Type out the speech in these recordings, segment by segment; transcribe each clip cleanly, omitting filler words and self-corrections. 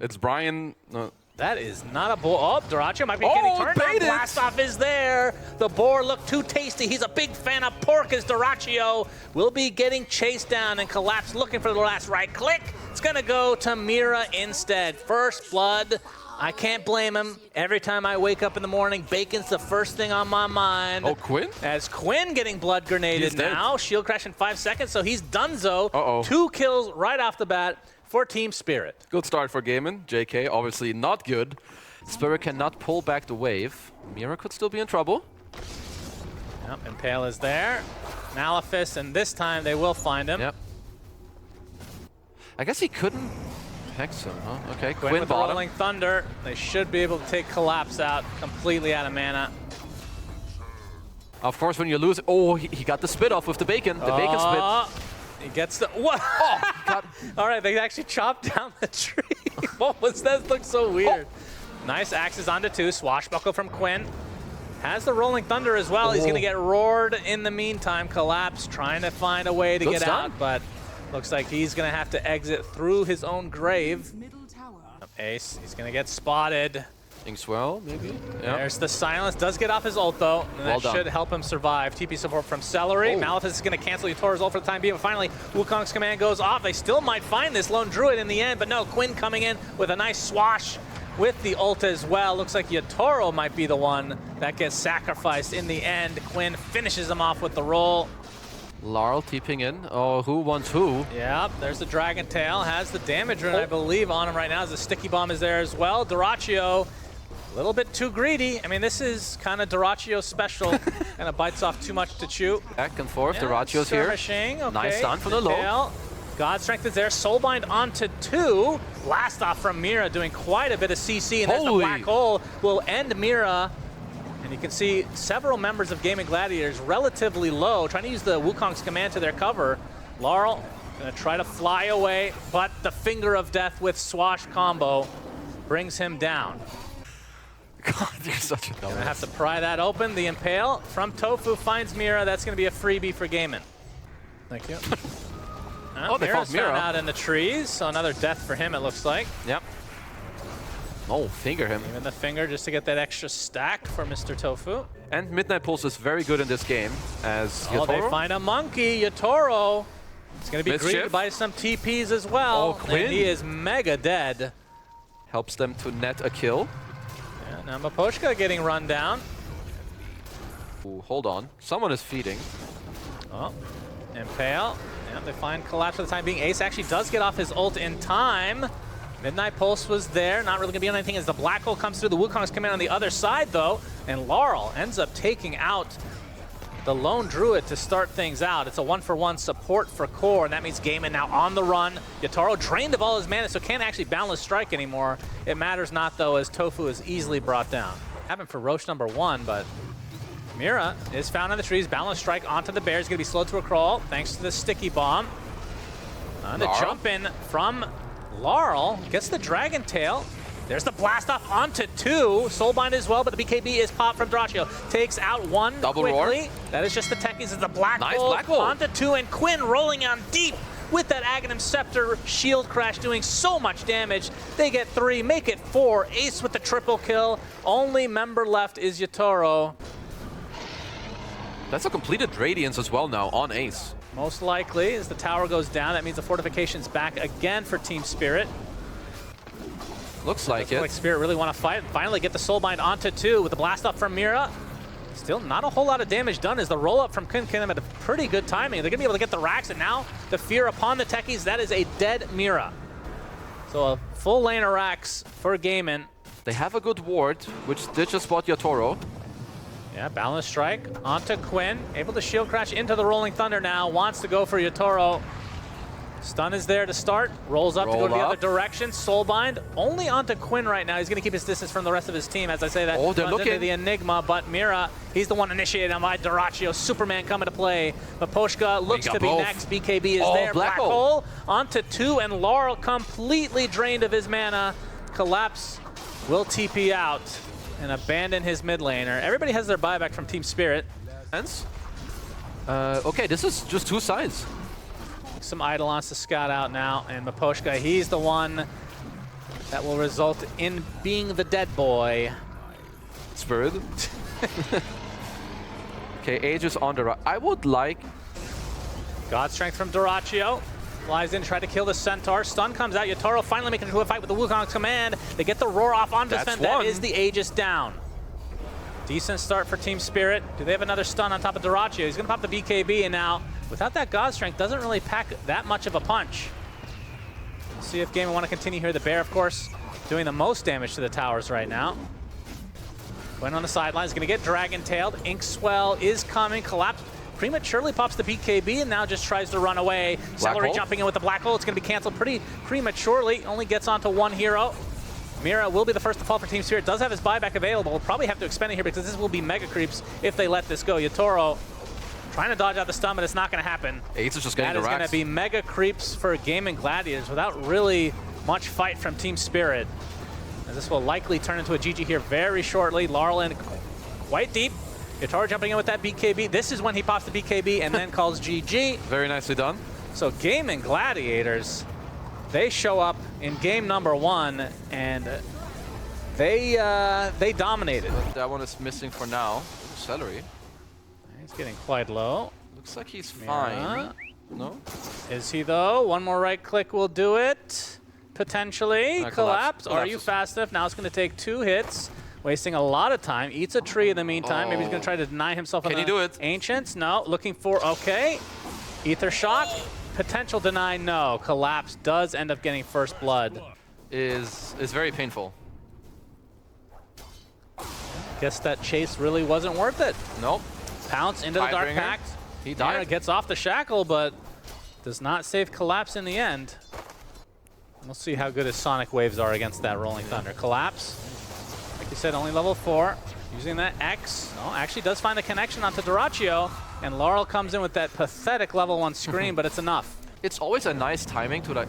It's Brian. That is not a boar. Oh, dyrachyo might be getting turned on. Blast off is there. The boar looked too tasty. He's a big fan of pork as dyrachyo will be getting chased down and collapsed, looking for the last right click. It's going to go to Mira instead. First blood. I can't blame him. Every time I wake up in the morning, bacon's the first thing on my mind. Oh, Quinn? As Quinn getting blood grenaded now. Shield crash in 5 seconds, so he's donezo. 2 kills right off the bat for Team Spirit. Good start for Gaimin. JK, obviously not good. Spirit cannot pull back the wave. Mira could still be in trouble. Yep, Impale is there. Malefice, and this time they will find him. Yep. I guess he couldn't hex him, huh? Okay, Quinn Quinn with bottom. Rolling Thunder. They should be able to take Collapse out completely out of mana. Of course, when you lose... Oh, he got the spit off with the bacon. The bacon spit. He gets the... What? Oh, all right, they actually chopped down the tree. What was that? This looks so weird. Nice axes onto 2. Swashbuckle from Quinn. Has the Rolling Thunder as well. He's going to get roared in the meantime. Collapse trying to find a way to get out, but looks like he's going to have to exit through his own grave. Ace, he's going to get spotted. Inkswell, maybe? Yep. There's the silence. Does get off his ult, though, and that should help him survive. TP support from Seleri. Malefice is going to cancel Yatoro's ult for the time being, but finally, Wukong's command goes off. They still might find this lone druid in the end, but no, Quinn coming in with a nice swash with the ult as well. Looks like Yatoro might be the one that gets sacrificed in the end. Quinn finishes him off with the roll. Larl TPing in. Oh, who wants who? Yep, there's the Dragon Tail. Has the damage rune, I believe, on him right now. The Sticky Bomb is there as well. dyrachyo, a little bit too greedy. I mean, this is kind of dyrachyo special. Kind of bites off too much to chew. Back and forth. dyrachyo's here. Okay. Nice stun for the low. God Strength is there. Soulbind onto 2. Blast off from Mira doing quite a bit of CC. And there's the black hole will end Mira. And you can see several members of Gaimin Gladiators relatively low, trying to use the Wukong's command to their cover. Larl gonna try to fly away, but the Finger of Death with Swash combo brings him down. God, you're such a dumbass. Gonna have to pry that open. The Impale from tOfu finds Mira. That's gonna be a freebie for Gaimin. Thank you. They found Mira out in the trees, so another death for him, it looks like. Yep. Oh, finger him. Even the finger just to get that extra stack for Mr. tOfu. And Midnight Pulse is very good in this game as Yatoro. They find a monkey, Yatoro. It's going to be greeted by some TPs as well. Oh, Quinn. And he is mega dead. Helps them to net a kill. Yeah, now Miposhka getting run down. Ooh, hold on. Someone is feeding. Oh, Impale. Yeah, they find Collapse for the time being. Ace actually does get off his ult in time. Midnight Pulse was there, not really going to be on anything as the black hole comes through. The Wukong's command on the other side, though, and Larl ends up taking out the lone druid to start things out. It's a 1-for-1 support for core, and that means Gaimin now on the run. Yatoro drained of all his mana, so can't actually Boundless Strike anymore. It matters not, though, as tOfu is easily brought down. Happened for Roche #1, but Mira is found in the trees. Boundless Strike onto the bear. He's going to be slowed to a crawl thanks to the Sticky Bomb. The jump in from Larl gets the Dragon Tail. There's the blast off onto 2. Soulbind as well, but the BKB is popped from dyrachyo. Takes out 1 Double quickly. roar. That is just the techies. It's the black hole. Black hole Onto 2, and Quinn rolling on deep with that Aghanim Scepter shield crash doing so much damage. They get 3, make it 4. Ace with the triple kill. Only member left is Yatoro. That's a completed Radiance as well now on Ace. Most likely, as the tower goes down, that means the fortification's back again for Team Spirit. Looks like it. Like Spirit really want to fight. Finally get the Soulbind onto 2 with the blast up from Mira. Still not a whole lot of damage done as the roll up from Quinn at a pretty good timing. They're going to be able to get the racks, and now the fear upon the techies. That is a dead Mira. So a full lane of racks for Gaimin. They have a good ward, which did just spot Yatoro. Yeah, Boundless Strike onto Quinn. Able to shield crash into the Rolling Thunder now. Wants to go for Yatoro. Stun is there to start. Rolls up to go to the other direction. Soulbind only onto Quinn right now. He's going to keep his distance from the rest of his team. As I say that, they're looking into the Enigma, but Mira, he's the one initiated on by dyrachyo. Superman coming to play. Miposhka looks to be next. BKB is there. Black hole onto 2, and Larl completely drained of his mana. Collapse will TP out and abandon his mid laner. Everybody has their buyback from Team Spirit. Okay, this is just 2 sides. Some Eidolons to scout out now, and Miposhka, he's the one that will result in being the dead boy. Spirit. Okay, Aegis on the right. I would like... God Strength from dyrachyo. Flies in, try to kill the Centaur. Stun comes out. Yatoro finally making it to a fight with the Wukong's command. They get the roar off onto Sven. That is the Aegis down. Decent start for Team Spirit. Do they have another stun on top of dyrachyo? He's going to pop the BKB, and now, without that God Strength, doesn't really pack that much of a punch. We'll see if Gaimin want to continue here. The Bear, of course, doing the most damage to the towers right now. Quinn on the sidelines, going to get dragon-tailed. Ink Swell is coming. Collapse prematurely pops the BKB and now just tries to run away. Seleri jumping in with the black hole. It's going to be canceled pretty prematurely. Only gets onto one hero. Mira will be the first to fall for Team Spirit. Does have his buyback available. Will probably have to expend it here because this will be mega creeps if they let this go. Yatoro trying to dodge out the stun, but it's not going to happen. Ace is just getting the racks. That is going to be mega creeps for Gaimin Gladiators without really much fight from Team Spirit. And this will likely turn into a GG here very shortly. Larl in quite deep. Yatoro jumping in with that BKB. This is when he pops the BKB and then calls GG. Very nicely done. So Gaimin Gladiators, they show up in game number 1 and they dominated. That one is missing for now. Ooh, Seleri. He's getting quite low. Looks like he's Mira. fine. No? Is he though? One more right click will do it. Potentially. Collapse. Are you fast enough? Now it's going to take 2 hits. Wasting a lot of time. Eats a tree in the meantime. Maybe he's going to try to deny himself. Can he do it? Ancients? No. Looking for, okay. Ether Shock. Potential deny, no. Collapse does end up getting first blood. Is very painful. Guess that chase really wasn't worth it. Nope. Pounce into the Dark Pact. He died. Mira gets off the shackle, but does not save Collapse in the end. We'll see how good his Sonic Waves are against that Rolling Thunder. Collapse. Like you said, only level 4. Using that X. Oh, actually does find the connection onto dyrachyo. And Larl comes in with that pathetic level 1 scream, but it's enough. It's always a nice timing to like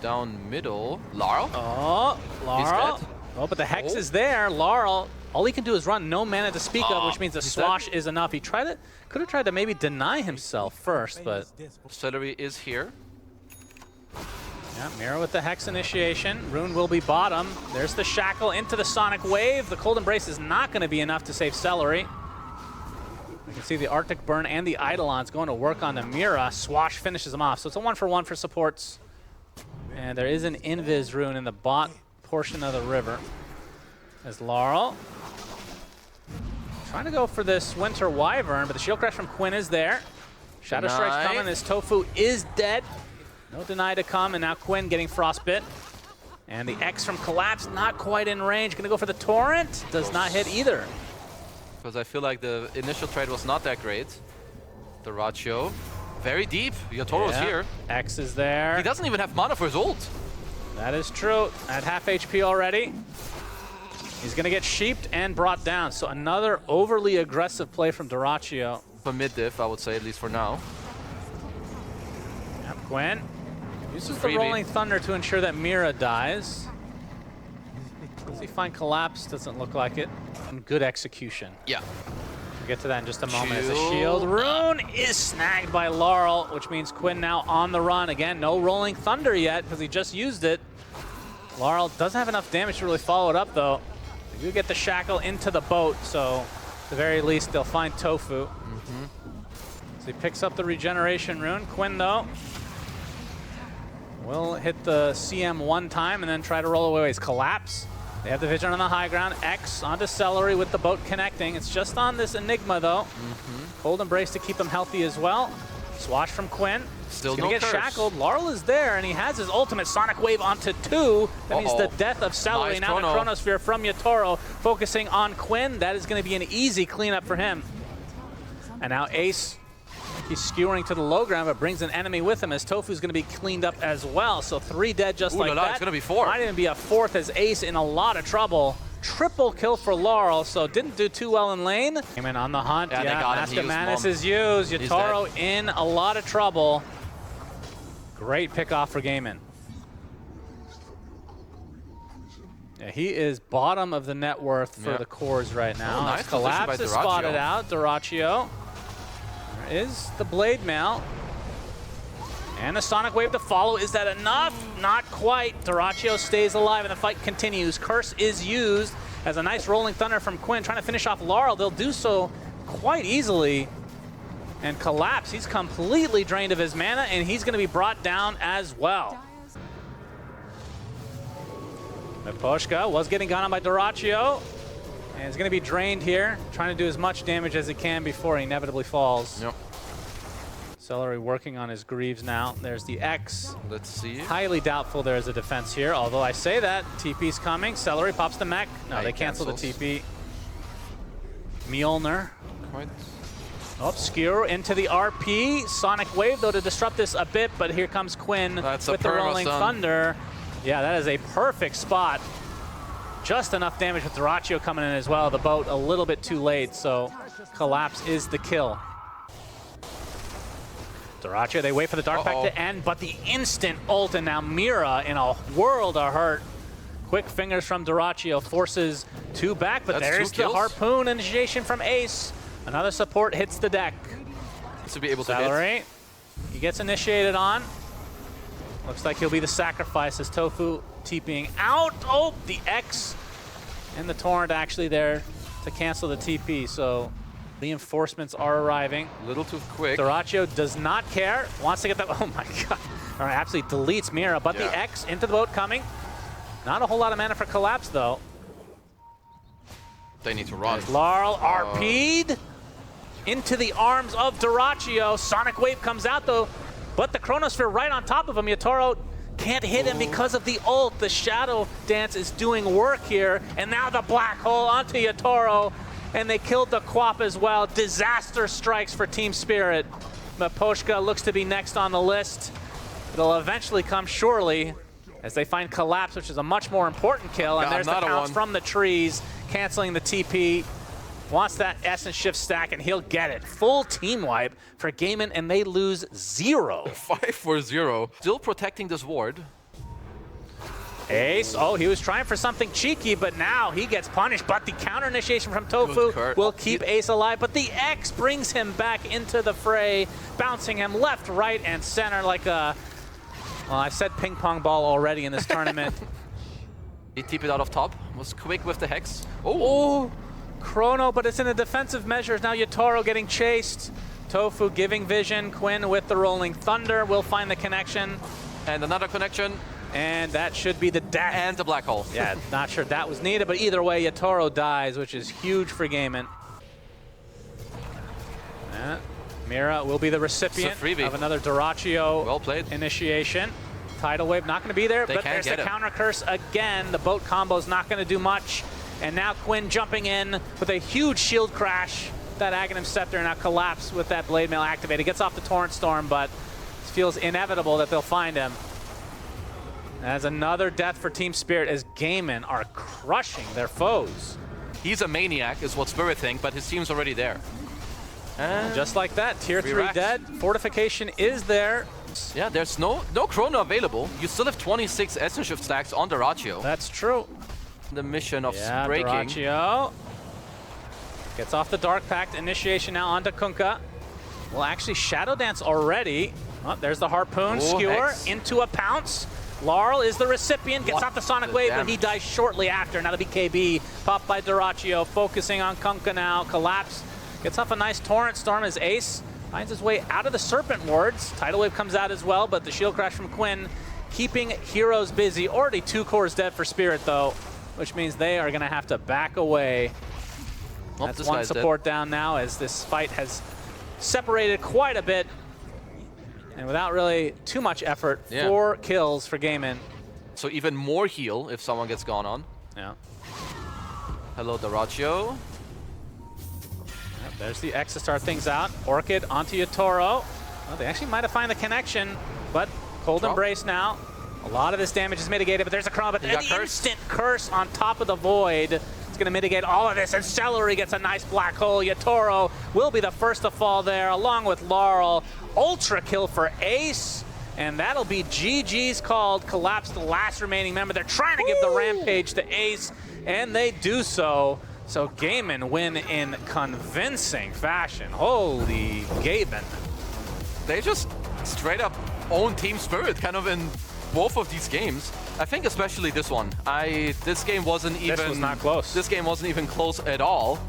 down middle. Larl? Oh, Larl. Oh, but the Hex is there. Larl, all he can do is run, no mana to speak of, which means the Swash is enough. He could have tried to maybe deny himself first, but... Seleri is here. Yeah, Mira with the Hex initiation. Rune will be bottom. There's the Shackle into the Sonic Wave. The Cold Embrace is not going to be enough to save Seleri. You can see the Arctic Burn and the Eidolon's going to work on the Mira. Swash finishes him off. So it's a 1-for-1 for supports. And there is an Invis Rune in the bot portion of the river. As Larl trying to go for this Winter Wyvern, but the Shield Crash from Quinn is there. Shadow Strike's coming. His tOfu is dead. No deny to come, and now Quinn getting frostbit. And the X from Collapse, not quite in range. Gonna go for the Torrent. Does not hit either. Because I feel like the initial trade was not that great. dyrachyo. Very deep. Yatoro's here. X is there. He doesn't even have mana for his ult. That is true. At half HP already. He's gonna get sheeped and brought down. So another overly aggressive play from dyrachyo. For mid-diff, I would say, at least for now. Yep, Quinn uses the Rolling Thunder to ensure that Mira dies. Does he find Collapse? Doesn't look like it. Good execution. Yeah. We'll get to that in just a moment. As a shield rune is snagged by Larl, which means Quinn now on the run. Again, no Rolling Thunder yet because he just used it. Larl doesn't have enough damage to really follow it up, though. They do get the Shackle into the boat, so at the very least, they'll find tOfu. So he picks up the regeneration rune. Quinn, though, will hit the CM 1 time and then try to roll away his Collapse. They have the vision on the high ground. X onto Seleri with the boat connecting. It's just on this Enigma, though. Cold Embrace to keep him healthy as well. Swash from Quinn. Still He's gonna get shackled. Larl is there, and he has his ultimate Sonic Wave onto 2. That means the death of Seleri. Now the Chronosphere from Yatoro, focusing on Quinn. That is going to be an easy cleanup for him. And now Ace, he's skewering to the low ground, but brings an enemy with him as tOfu's going to be cleaned up as well. So 3 dead just like that. It's going to be 4. Might even be a 4th as Ace in a lot of trouble. Triple kill for Larl, so didn't do too well in lane. Came in on the hunt. Yeah, Master Manus is used. Yatoro in a lot of trouble. Great pick off for Gaimin. Yeah, he is bottom of the net worth for the cores right now. Nice Collapse is spotted out. dyrachyo. There is the blade mail. And the Sonic Wave to follow. Is that enough? Not quite. Dyrachyo stays alive and the fight continues. Curse is used as a nice rolling thunder from Quinn trying to finish off Larl. They'll do so quite easily. And Collapse, he's completely drained of his mana and he's going to be brought down as well. Miposhka was getting gone on by dyrachyo and is going to be drained here, trying to do as much damage as he can before he inevitably falls. Yep. Seleri working on his Greaves now. There's the X. Let's see. Highly doubtful there is a defense here, although I say that. TP's coming. Seleri pops the mech. No, they cancel the TP. Mjolnir. Quite. Obscure into the RP. Sonic Wave, though, to disrupt this a bit, but here comes Quinn with the Rolling Thunder. Yeah, that is a perfect spot. Just enough damage with dyrachyo coming in as well. The boat a little bit too late, so Collapse is the kill. dyrachyo, they wait for the Dark Pact to end, but the instant ult, and now Mira in a world of hurt. Quick fingers from dyrachyo forces two back, but there's the harpoon initiation from Ace. Another support hits the deck. To be able to hit. He gets initiated on. Looks like he'll be the sacrifice as tOfu TPing out. Oh, the X and the Torrent actually there to cancel the TP. So reinforcements are arriving. A little too quick. dyrachyo does not care. Wants to get that. Oh my God. All right, absolutely deletes Mira, but the X into the boat coming. Not a whole lot of mana for Collapse though. They need to run. There's Larl RP'd into the arms of dyrachyo. Sonic Wave comes out though, but the Chronosphere right on top of him. Yatoro can't hit him because of the ult. The Shadow Dance is doing work here, and now the Black Hole onto Yatoro, and they killed the Quap as well. Disaster strikes for Team Spirit. Miposhka looks to be next on the list. It'll eventually come surely as they find Collapse, which is a much more important kill, and there's the pounce from the trees, canceling the TP. Wants that Essence Shift stack, and he'll get it. Full team wipe for Gaimin, and they lose 0. 5-4-0. Still protecting this ward. Ace, oh, he was trying for something cheeky, but now he gets punished. But the counter initiation from tOfu will keep Ace alive, but the X brings him back into the fray, bouncing him left, right, and center like a, well, I said ping pong ball already in this tournament. He TP'd out of top, was quick with the Hex. Oh! Chrono, but it's in a defensive measure. Now Yatoro getting chased. tOfu giving vision. Quinn with the Rolling Thunder will find the connection. And another connection. And that should be the death. And the Black Hole. Yeah, not sure that was needed, but either way, Yatoro dies, which is huge for Gaimin. Mira will be the recipient of another dyrachyo initiation. Tidal Wave not going to be there, but there's the counter curse again. The boat combo's not going to do much. And now Quinn jumping in with a huge shield crash. That Aghanim Scepter now Collapse with that Blade Mail activated. Gets off the Torrent Storm, but it feels inevitable that they'll find him. As another death for Team Spirit as Gaimin are crushing their foes. He's a maniac is what Spirit think, but his team's already there. And just like that, Tier 3 dead. Fortification is there. Yeah, there's no Chrono available. You still have 26 Essence Shift stacks on dyrachyo. That's true. The mission of breaking. dyrachyo gets off the Dark Pact. Initiation now onto Kunkka. Well, actually, Shadow Dance already. Oh, there's the Harpoon. Skewer into a pounce. Larl is the recipient. Gets off the Sonic Wave, but he dies shortly after. Now the BKB popped by dyrachyo. Focusing on Kunkka now. Collapse. Gets off a nice Torrent Storm as Ace finds his way out of the Serpent Wards. Tidal Wave comes out as well, but the shield crash from Quinn keeping heroes busy. Already 2 cores dead for Spirit, though, which means they are going to have to back away. That's one support down now as this fight has separated quite a bit. And without really too much effort, 4 kills for Gaimin. So even more heal if someone gets gone on. Yeah. Hello, dyrachyo. There's the X to start things out. Orchid onto Yatoro. Well, they actually might have found the connection, but Cold Embrace now. A lot of this damage is mitigated, but there's a Chrono, but the instant curse on top of the Void. It's going to mitigate all of this, and Seleri gets a nice Black Hole. Yatoro will be the first to fall there, along with Larl. Ultra kill for Ace, and that'll be GG's called. Collapse the last remaining member. They're trying to give the Rampage to Ace, and they do so. So Gaimin win in convincing fashion. Holy Gaimin. They just straight up own team spirit kind of in both of these games. I think especially this one. This game wasn't even... This was not close. This game wasn't even close at all.